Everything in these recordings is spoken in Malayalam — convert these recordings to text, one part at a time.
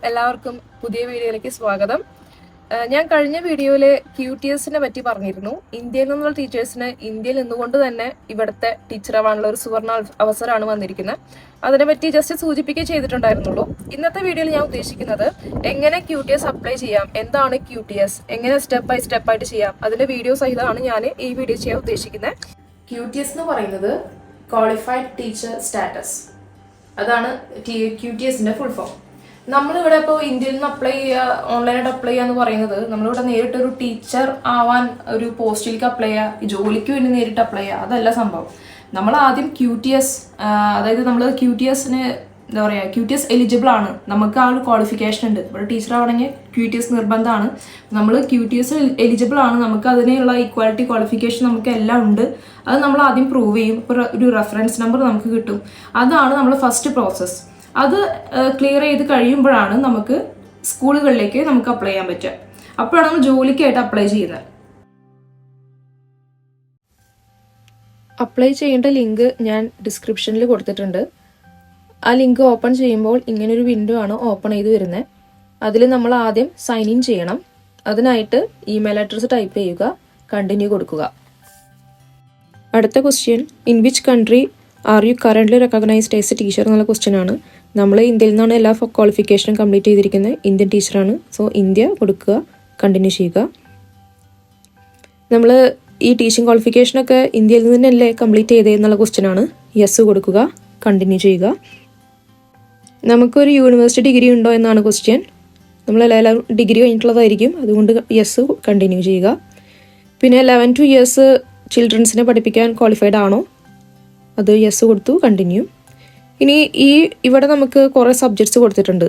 എല്ലാവർക്കും പുതിയ വീഡിയോയിലേക്ക് സ്വാഗതം. ഞാൻ കഴിഞ്ഞ വീഡിയോയിൽ QTSനെ പറ്റി പറഞ്ഞിരുന്നു. ഇന്ത്യയിൽ നിന്നുള്ള ടീച്ചേഴ്സിന് ഇന്ത്യയിൽ നിന്നുകൊണ്ട് തന്നെ ഇവിടുത്തെ ടീച്ചറാവാനുള്ള ഒരു സുവർണ അവസരമാണ് വന്നിരിക്കുന്നത്. അതിനെപ്പറ്റി ജസ്റ്റ് സൂചിപ്പിക്കുക ചെയ്തിട്ടുണ്ടായിരുന്നുള്ളൂ. ഇന്നത്തെ വീഡിയോയിൽ ഞാൻ ഉദ്ദേശിക്കുന്നത് എങ്ങനെ QTS അപ്ലൈ ചെയ്യാം, എന്താണ് QTS, എങ്ങനെ സ്റ്റെപ്പ് ബൈ സ്റ്റെപ്പ് ആയിട്ട് ചെയ്യാം, അതിന്റെ വീഡിയോ സഹിതമാണ് ഞാൻ ഈ വീഡിയോ ചെയ്യാൻ ഉദ്ദേശിക്കുന്നത്. QTS എന്ന് പറയുന്നത് ക്വാളിഫൈഡ് ടീച്ചർ സ്റ്റാറ്റസ്, അതാണ് QTSന്റെ ഫുൾ ഫോം. നമ്മളിവിടെ ഇപ്പോൾ ഇന്ത്യയിൽ നിന്ന് അപ്ലൈ ചെയ്യുക, ഓൺലൈനായിട്ട് അപ്ലൈ ചെയ്യുക എന്ന് പറയുന്നത് നമ്മളിവിടെ നേരിട്ടൊരു ടീച്ചർ ആവാൻ ഒരു പോസ്റ്റിലേക്ക് അപ്ലൈ ചെയ്യുക, ജോലിക്ക് വേണ്ടി നേരിട്ട് അപ്ലൈ ചെയ്യുക, അതല്ല സംഭവം. നമ്മൾ ആദ്യം QTS, അതായത് നമ്മൾ QTSന് എന്താ പറയുക, QTS എലിജിബിൾ ആണ്, നമുക്ക് ആ ഒരു ക്വാളിഫിക്കേഷൻ ഉണ്ട്. ഇവിടെ ടീച്ചർ ആവണമെങ്കിൽ QTS നിർബന്ധമാണ്. നമ്മൾ QTS എലിജിബിൾ ആണ്, നമുക്ക് അതിനുള്ള ഈക്വാലിറ്റി ക്വാളിഫിക്കേഷൻ നമുക്ക് എല്ലാം ഉണ്ട്. അത് നമ്മൾ ആദ്യം പ്രൂവ് ചെയ്യും. ഒരു റെഫറൻസ് നമ്പർ നമുക്ക് കിട്ടും. അതാണ് നമ്മൾ ഫസ്റ്റ് പ്രോസസ്സ്. അത് ക്ലിയർ ചെയ്ത് കഴിയുമ്പോഴാണ് നമുക്ക് സ്കൂളുകളിലേക്ക് നമുക്ക് അപ്ലൈ ചെയ്യാൻ പറ്റുക. അപ്പോഴാണ് നമ്മൾ ജോലിക്കായിട്ട് അപ്ലൈ ചെയ്യുന്നത്. അപ്ലൈ ചെയ്യേണ്ട ലിങ്ക് ഞാൻ ഡിസ്ക്രിപ്ഷനിൽ കൊടുത്തിട്ടുണ്ട്. ആ ലിങ്ക് ഓപ്പൺ ചെയ്യുമ്പോൾ ഇങ്ങനൊരു വിൻഡോ ആണ് ഓപ്പൺ ചെയ്ത് വരുന്നത്. അതിൽ നമ്മൾ ആദ്യം സൈൻ ഇൻ ചെയ്യണം. അതിനായിട്ട് ഇമെയിൽ അഡ്രസ്സ് ടൈപ്പ് ചെയ്യുക, കണ്ടിന്യൂ കൊടുക്കുക. അടുത്ത question, in which country are you currently recognised as A teacher എന്നുള്ള ക്വസ്റ്റ്യൻ ആണ്. നമ്മൾ ഇന്ത്യയിൽ നിന്നാണ് എല്ലാ ക്വാളിഫിക്കേഷനും കംപ്ലീറ്റ് ചെയ്തിരിക്കുന്നത്, ഇന്ത്യൻ ടീച്ചറാണ്. സോ ഇന്ത്യ കൊടുക്കുക, കണ്ടിന്യൂ ചെയ്യുക. നമ്മൾ ഈ ടീച്ചിങ് ക്വാളിഫിക്കേഷനൊക്കെ ഇന്ത്യയിൽ നിന്ന് തന്നെയല്ലേ കംപ്ലീറ്റ് ചെയ്തേ എന്നുള്ള ക്വസ്റ്റ്യൻ ആണ്. യെസ് കൊടുക്കുക, കണ്ടിന്യൂ ചെയ്യുക. നമുക്കൊരു യൂണിവേഴ്സിറ്റി ഡിഗ്രി ഉണ്ടോ എന്നാണ് ക്വസ്റ്റ്യൻ. നമ്മളെല്ലാം ഡിഗ്രി കഴിഞ്ഞിട്ടുള്ളതായിരിക്കും, അതുകൊണ്ട് യെസ് കണ്ടിന്യൂ ചെയ്യുക. പിന്നെ 11 years ചിൽഡ്രൻസിനെ പഠിപ്പിക്കാൻ ക്വാളിഫൈഡ് ആണോ, അത് യെസ് കൊടുത്തു, കണ്ടിന്യൂ. ഇനി ഇവിടെ നമുക്ക് കുറേ സബ്ജക്ട്സ് കൊടുത്തിട്ടുണ്ട്.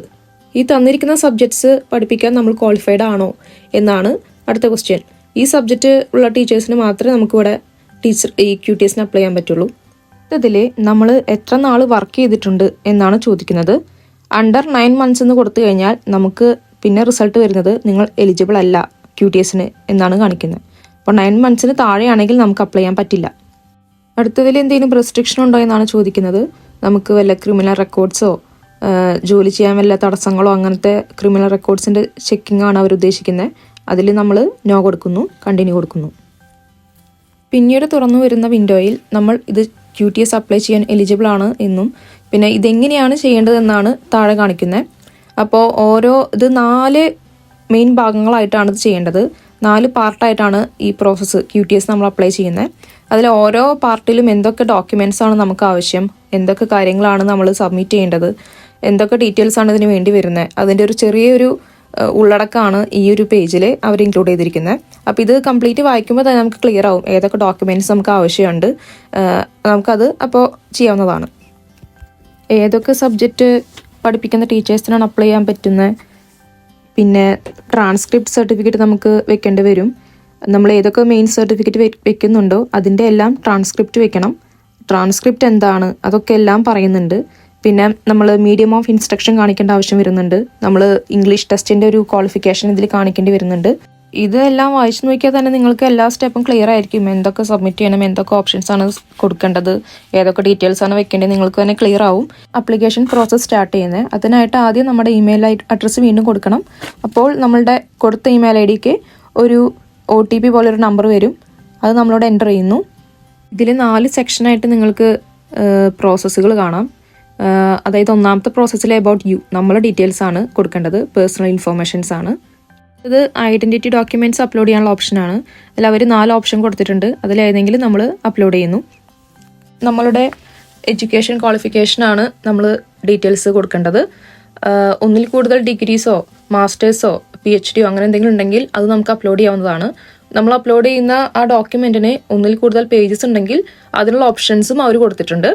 ഈ തന്നിരിക്കുന്ന സബ്ജക്ട്സ് പഠിപ്പിക്കാൻ നമ്മൾ ക്വാളിഫൈഡ് ആണോ എന്നാണ് അടുത്ത ക്വസ്റ്റ്യൻ. ഈ സബ്ജക്റ്റ് ഉള്ള ടീച്ചേഴ്സിന് മാത്രമേ നമുക്കിവിടെ ഈ QTSന് അപ്ലൈ ചെയ്യാൻ പറ്റുള്ളൂ. ഇതിൽ നമ്മൾ എത്ര നാൾ വർക്ക് ചെയ്തിട്ടുണ്ട് എന്നാണ് ചോദിക്കുന്നത്. അണ്ടർ 9 months എന്ന് കൊടുത്തു കഴിഞ്ഞാൽ നമുക്ക് പിന്നെ റിസൾട്ട് വരുന്നത് നിങ്ങൾ എലിജിബിൾ അല്ല QTSന് എന്നാണ് കാണിക്കുന്നത്. അപ്പോൾ 9 months താഴെയാണെങ്കിൽ നമുക്ക് അപ്ലൈ ചെയ്യാൻ പറ്റില്ല. അടുത്തതിൽ എന്തെങ്കിലും റെസ്ട്രിക്ഷൻ ഉണ്ടോ എന്നാണ് ചോദിക്കുന്നത്. നമുക്ക് വല്ല ക്രിമിനൽ റെക്കോർഡ്സോ ജോലി ചെയ്യാൻ വല്ല തടസ്സങ്ങളോ അങ്ങനത്തെ ക്രിമിനൽ റെക്കോർഡ്സിൻ്റെ ചെക്കിംഗ് ആണ് അവർ ഉദ്ദേശിക്കുന്നത്. അതിൽ നമ്മൾ നോ കൊടുക്കുന്നു, കണ്ടിന്യൂ കൊടുക്കുന്നു. പിന്നീട് തുറന്നു വരുന്ന വിൻഡോയിൽ നമ്മൾ ഇത് QTS അപ്ലൈ ചെയ്യാൻ എലിജിബിൾ ആണ് എന്നും പിന്നെ ഇതെങ്ങനെയാണ് ചെയ്യേണ്ടതെന്നാണ് താഴെ കാണിക്കുന്നത്. അപ്പോൾ ഇത് 4 മെയിൻ ഭാഗങ്ങളായിട്ടാണ് ഇത് ചെയ്യേണ്ടത്. 4 പാർട്ടായിട്ടാണ് ഈ പ്രോസസ്സ് QTS നമ്മൾ അപ്ലൈ ചെയ്യുന്നത്. അതിൽ ഓരോ പാർട്ടിലും എന്തൊക്കെ ഡോക്യുമെൻറ്റ്സ് ആണ് നമുക്ക് ആവശ്യം, എന്തൊക്കെ കാര്യങ്ങളാണ് നമ്മൾ സബ്മിറ്റ് ചെയ്യേണ്ടത്, എന്തൊക്കെ ഡീറ്റെയിൽസ് ആണ് ഇതിന് വേണ്ടി വരുന്നത്, അതിൻ്റെ ഒരു ചെറിയൊരു ഉള്ളടക്കമാണ് ഈ ഒരു പേജിൽ അവർ ഇൻക്ലൂഡ് ചെയ്തിരിക്കുന്നത്. അപ്പോൾ ഇത് കംപ്ലീറ്റ് വായിക്കുമ്പോൾ തന്നെ നമുക്ക് ക്ലിയർ ആവും ഏതൊക്കെ ഡോക്യുമെൻറ്റ്സ് നമുക്ക് ആവശ്യമുണ്ട്. നമുക്കത് അപ്പോൾ ചെയ്യാവുന്നതാണ്. ഏതൊക്കെ സബ്ജക്റ്റ് പഠിപ്പിക്കുന്ന ടീച്ചേഴ്സിനാണ് അപ്ലൈ ചെയ്യാൻ പറ്റുന്നത്. പിന്നെ ട്രാൻസ്ക്രിപ്റ്റ് സർട്ടിഫിക്കറ്റ് നമുക്ക് വെക്കേണ്ടി വരും. നമ്മൾ ഏതൊക്കെ മെയിൻ സർട്ടിഫിക്കറ്റ് വെക്കുന്നുണ്ടോ അതിൻ്റെ എല്ലാം ട്രാൻസ്ക്രിപ്റ്റ് വെക്കണം. ട്രാൻസ്ക്രിപ്റ്റ് എന്താണ് അതൊക്കെ എല്ലാം പറയുന്നുണ്ട്. പിന്നെ നമ്മൾ മീഡിയം ഓഫ് ഇൻസ്ട്രക്ഷൻ കാണിക്കേണ്ട ആവശ്യം വരുന്നുണ്ട്. നമ്മൾ ഇംഗ്ലീഷ് ടെസ്റ്റിൻ്റെ ഒരു ക്വാളിഫിക്കേഷൻ ഇതിൽ കാണിക്കേണ്ടി വരുന്നുണ്ട്. ഇതെല്ലാം വായിച്ചു നോക്കിയാൽ തന്നെ നിങ്ങൾക്ക് എല്ലാ സ്റ്റെപ്പും ക്ലിയർ ആയിരിക്കും. എന്തൊക്കെ സബ്മിറ്റ് ചെയ്യണം, എന്തൊക്കെ ഓപ്ഷൻസ് ആണ് കൊടുക്കേണ്ടത്, ഏതൊക്കെ ഡീറ്റെയിൽസ് ആണ് വെക്കേണ്ടത്, നിങ്ങൾക്ക് തന്നെ ക്ലിയർ ആവും. ആപ്ലിക്കേഷൻ പ്രോസസ്സ് സ്റ്റാർട്ട് ചെയ്യുന്നത് അതിനായിട്ട് ആദ്യം നമ്മുടെ ഇമെയിൽ അഡ്രസ്സ് വീണ്ടും കൊടുക്കണം. അപ്പോൾ നമ്മളുടെ കൊടുത്ത ഇമെയിൽ IDക്ക് ഒരു OTP പോലൊരു നമ്പർ വരും, അത് നമ്മളോട് എൻ്റർ ചെയ്യുന്നു. ഇതിൽ 4 സെക്ഷനായിട്ട് നിങ്ങൾക്ക് പ്രോസസ്സുകൾ കാണാം. അതായത് ഒന്നാമത്തെ പ്രോസസ്സിൽ അബൌട്ട് യു, നമ്മളെ ഡീറ്റെയിൽസ് ആണ് കൊടുക്കേണ്ടത്, പേഴ്സണൽ ഇൻഫോർമേഷൻസ് ആണ്. ഇത് ഐഡൻറ്റിറ്റി ഡോക്യുമെൻറ്റ്സ് അപ്ലോഡ് ചെയ്യാനുള്ള ഓപ്ഷനാണ്. അതിൽ അവർ 4 ഓപ്ഷൻ കൊടുത്തിട്ടുണ്ട്. അതിലേതെങ്കിലും നമ്മൾ അപ്ലോഡ് ചെയ്യുന്നു. നമ്മളുടെ എഡ്യൂക്കേഷൻ ക്വാളിഫിക്കേഷനാണ് നമ്മൾ ഡീറ്റെയിൽസ് കൊടുക്കേണ്ടത്. ഒന്നിൽ കൂടുതൽ ഡിഗ്രീസോ മാസ്റ്റേഴ്സോ PhD അങ്ങനെ എന്തെങ്കിലും ഉണ്ടെങ്കിൽ അത് നമുക്ക് അപ്ലോഡ് ചെയ്യാവുന്നതാണ്. നമ്മൾ അപ്ലോഡ് ചെയ്യുന്ന ആ ഡോക്യുമെൻറ്റിന് ഒന്നിൽ കൂടുതൽ പേജസ് ഉണ്ടെങ്കിൽ അതിനുള്ള ഓപ്ഷൻസും അവർ കൊടുത്തിട്ടുണ്ട്.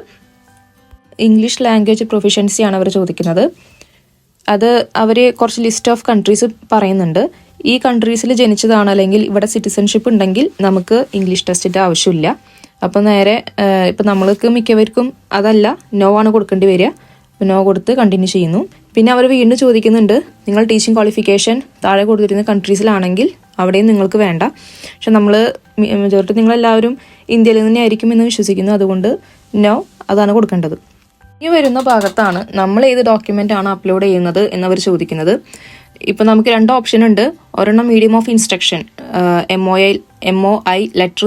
ഇംഗ്ലീഷ് ലാംഗ്വേജ് പ്രൊഫിഷ്യൻസിയാണ് അവർ ചോദിക്കുന്നത്. അത് അവർ കുറച്ച് ലിസ്റ്റ് ഓഫ് കൺട്രീസ് പറയുന്നുണ്ട്. ഈ കൺട്രീസിൽ ജനിച്ചതാണ് അല്ലെങ്കിൽ ഇവിടെ സിറ്റിസൺഷിപ്പ് ഉണ്ടെങ്കിൽ നമുക്ക് ഇംഗ്ലീഷ് ടെസ്റ്റിൻ്റെ ആവശ്യമില്ല. അപ്പോൾ നേരെ ഇപ്പം നമ്മൾക്ക് മിക്കവർക്കും അതല്ല, നോ ആണ് കൊടുക്കേണ്ടി വരിക. നോ കൊടുത്ത് കണ്ടിന്യൂ ചെയ്യുന്നു. പിന്നെ അവർ വീണ്ടും ചോദിക്കുന്നുണ്ട്, നിങ്ങൾ ടീച്ചിങ് ക്വാളിഫിക്കേഷൻ താഴെ കൊടുത്തിരുന്ന കൺട്രീസിലാണെങ്കിൽ അവിടെയും നിങ്ങൾക്ക് വേണ്ട. പക്ഷെ നമ്മൾ മെജോറിറ്റി നിങ്ങളെല്ലാവരും ഇന്ത്യയിൽ തന്നെ ആയിരിക്കും എന്ന് വിശ്വസിക്കുന്നു. അതുകൊണ്ട് നോ അതാണ് കൊടുക്കേണ്ടത്. ഈ വരുന്ന ഭാഗത്താണ് നമ്മൾ ഏത് ഡോക്യുമെൻ്റ് ആണ് അപ്ലോഡ് ചെയ്യുന്നത് എന്നവർ ചോദിക്കുന്നത്. ഇപ്പം നമുക്ക് 2 ഓപ്ഷൻ ഉണ്ട്. ഒരെണ്ണം medium of instruction MOI letter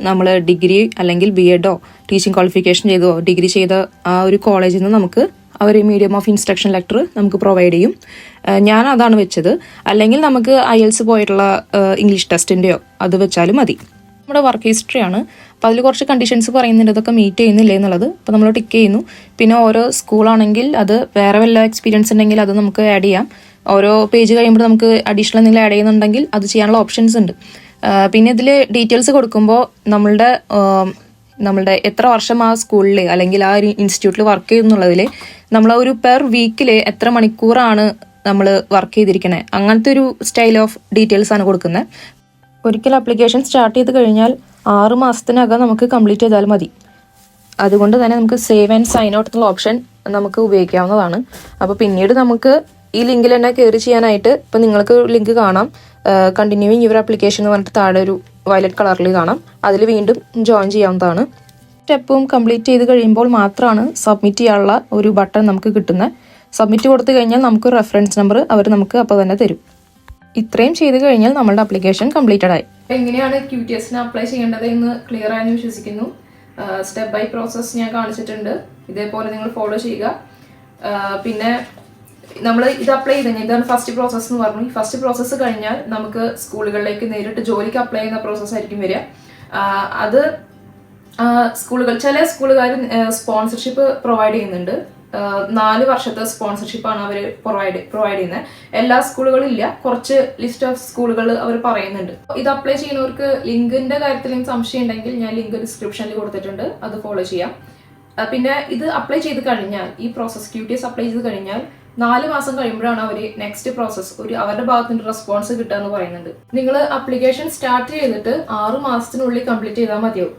നമ്മൾ ഡിഗ്രി അല്ലെങ്കിൽ BEdോ ടീച്ചിങ് ക്വാളിഫിക്കേഷൻ ചെയ്തോ ഡിഗ്രി ചെയ്ത ആ ഒരു കോളേജിൽ നിന്ന് നമുക്ക് അവർ മീഡിയം ഓഫ് ഇൻസ്ട്രക്ഷൻ ലെറ്റർ നമുക്ക് പ്രൊവൈഡ് ചെയ്യും. ഞാൻ അതാണ് വെച്ചത്. അല്ലെങ്കിൽ നമുക്ക് IELTS പോയിട്ടുള്ള ഇംഗ്ലീഷ് ടെസ്റ്റിൻ്റെയോ അത് വെച്ചാലും മതി. നമ്മുടെ വർക്ക് ഹിസ്റ്ററിയാണ്. അപ്പോൾ അതിൽ കുറച്ച് കണ്ടീഷൻസ് പറയുന്നുണ്ട്, ഇതൊക്കെ മീറ്റ് ചെയ്യുന്നില്ലേ എന്നുള്ളത്. അപ്പോൾ നമ്മൾ ടിക്ക് ചെയ്യുന്നു. പിന്നെ ഓരോ സ്കൂളാണെങ്കിൽ അത് വേറെ വല്ല എക്സ്പീരിയൻസ് ഉണ്ടെങ്കിൽ അത് നമുക്ക് ആഡ് ചെയ്യാം. ഓരോ പേജ് കഴിയുമ്പോൾ നമുക്ക് അഡീഷണൽ എന്തെങ്കിലും ആഡ് ചെയ്യുന്നുണ്ടെങ്കിൽ അത് ചെയ്യാനുള്ള ഓപ്ഷൻസ് ഉണ്ട്. പിന്നെ ഇതിൽ ഡീറ്റെയിൽസ് കൊടുക്കുമ്പോൾ നമ്മളുടെ എത്ര വർഷം ആ സ്കൂളിൽ അല്ലെങ്കിൽ ആ ഒരു ഇൻസ്റ്റിറ്റ്യൂട്ടിൽ വർക്ക് ചെയ്യുന്നുള്ളതിൽ നമ്മൾ ഒരു പെർ വീക്കിൽ എത്ര മണിക്കൂറാണ് നമ്മൾ വർക്ക് ചെയ്തിരിക്കണേ, അങ്ങനത്തെ ഒരു സ്റ്റൈൽ ഓഫ് ഡീറ്റെയിൽസ് ആണ് കൊടുക്കുന്നത്. ഒരിക്കൽ ആപ്ലിക്കേഷൻ സ്റ്റാർട്ട് ചെയ്ത് കഴിഞ്ഞാൽ 6 മാസത്തിനകം നമുക്ക് കംപ്ലീറ്റ് ചെയ്താൽ മതി. അതുകൊണ്ട് തന്നെ നമുക്ക് സേവ് ആൻഡ് സൈൻ ഔട്ട് എന്നുള്ള ഓപ്ഷൻ നമുക്ക് ഉപയോഗിക്കാവുന്നതാണ്. അപ്പോൾ പിന്നീട് നമുക്ക് ഈ ലിങ്കിൽ തന്നെ കയറി ചെയ്യാനായിട്ട് ഇപ്പം നിങ്ങൾക്ക് ലിങ്ക് കാണാം, കണ്ടിന്യൂയിങ് യുവർ ആപ്ലിക്കേഷൻ എന്ന് പറഞ്ഞിട്ട് താഴെ ഒരു വയലറ്റ് കളറിൽ കാണാം. അതിൽ വീണ്ടും ജോയിൻ ചെയ്യാവുന്നതാണ്. സ്റ്റെപ്പും കംപ്ലീറ്റ് ചെയ്ത് കഴിയുമ്പോൾ മാത്രമാണ് സബ്മിറ്റ് ചെയ്യാനുള്ള ഒരു ബട്ടൺ നമുക്ക് കിട്ടുന്നത്. സബ്മിറ്റ് കൊടുത്തു കഴിഞ്ഞാൽ നമുക്ക് റെഫറൻസ് നമ്പർ അവർ നമുക്ക് അപ്പോൾ തന്നെ തരും. ഇത്രയും ചെയ്ത് കഴിഞ്ഞാൽ നമ്മളുടെ ആപ്ലിക്കേഷൻ കംപ്ലീറ്റഡ് ആയി. എങ്ങനെയാണ് QTSന് അപ്ലൈ ചെയ്യേണ്ടത് എന്ന് ക്ലിയർ ആയെന്ന് വിശ്വസിക്കുന്നു. സ്റ്റെപ്പ് ബൈ പ്രോസസ്സ് ഞാൻ കാണിച്ചിട്ടുണ്ട്. ഇതേപോലെ നിങ്ങൾ ഫോളോ ചെയ്യുക. പിന്നെ നമ്മൾ ഇത് അപ്ലൈ ചെയ്ത് കഴിഞ്ഞാൽ ഇതാണ് ഫസ്റ്റ് പ്രോസസ്സ് എന്ന് പറഞ്ഞു. ഈ ഫസ്റ്റ് പ്രോസസ്സ് കഴിഞ്ഞാൽ നമുക്ക് സ്കൂളുകളിലേക്ക് നേരിട്ട് ജോലിക്ക് അപ്ലൈ ചെയ്യുന്ന പ്രോസസ്സ് ആയിരിക്കും വരിക. അത് ചില സ്കൂളുകാർ സ്പോൺസർഷിപ്പ് പ്രൊവൈഡ് ചെയ്യുന്നുണ്ട്. 4 വർഷത്തെ സ്പോൺസർഷിപ്പാണ് അവർ പ്രൊവൈഡ് ചെയ്യുന്നത്. എല്ലാ സ്കൂളുകളും ഇല്ല, കുറച്ച് ലിസ്റ്റ് ഓഫ് സ്കൂളുകൾ അവർ പറയുന്നുണ്ട്. ഇത് അപ്ലൈ ചെയ്യുന്നവർക്ക് ലിങ്കിന്റെ കാര്യത്തിൽ സംശയം ഉണ്ടെങ്കിൽ ഞാൻ ലിങ്ക് ഡിസ്ക്രിപ്ഷനിൽ കൊടുത്തിട്ടുണ്ട്, അത് ഫോളോ ചെയ്യാം. പിന്നെ ഇത് അപ്ലൈ ചെയ്ത് കഴിഞ്ഞാൽ ഈ പ്രോസസ് QTS അപ്ലൈ ചെയ്ത് കഴിഞ്ഞാൽ 4 മാസം കഴിയുമ്പോഴാണ് അവർ നെക്സ്റ്റ് പ്രോസസ് അവരുടെ ഭാഗത്ത് നിന്ന് റെസ്പോൺസ് കിട്ടുക എന്ന് പറയുന്നുണ്ട്. നിങ്ങൾ ആപ്ലിക്കേഷൻ സ്റ്റാർട്ട് ചെയ്തിട്ട് 6 മാസത്തിനുള്ളിൽ കംപ്ലീറ്റ് ചെയ്താൽ മതിയാവും.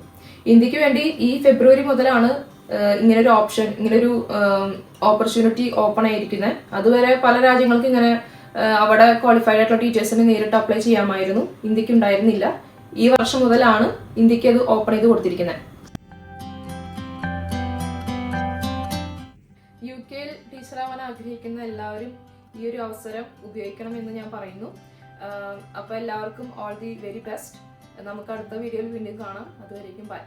ഇന്ത്യക്ക് വേണ്ടി ഈ ഫെബ്രുവരി മുതലാണ് ഇങ്ങനൊരു ഓപ്ഷൻ, ഇങ്ങനൊരു ഓപ്പർച്യൂണിറ്റി ഓപ്പൺ ആയിരിക്കുന്നത്. അതുവരെ പല രാജ്യങ്ങൾക്ക് ഇങ്ങനെ അവിടെ ക്വാളിഫൈഡ് ആയിട്ടുള്ള ടീച്ചേഴ്സിന് നേരിട്ട് അപ്ലൈ ചെയ്യാമായിരുന്നു, ഇന്ത്യക്ക് ഉണ്ടായിരുന്നില്ല. ഈ വർഷം മുതലാണ് ഇന്ത്യക്ക് അത് ഓപ്പൺ ചെയ്ത് കൊടുത്തിരിക്കുന്നത്. UK ടീച്ചറാവാൻ ആഗ്രഹിക്കുന്ന എല്ലാവരും ഈ ഒരു അവസരം ഉപയോഗിക്കണം എന്ന് ഞാൻ പറയുന്നു. അപ്പോൾ എല്ലാവർക്കും ഓൾ ദി വെരി ബെസ്റ്റ്. നമുക്ക് അടുത്ത വീഡിയോയിൽ വീണ്ടും കാണാം. അതുവരേക്കും ബൈ.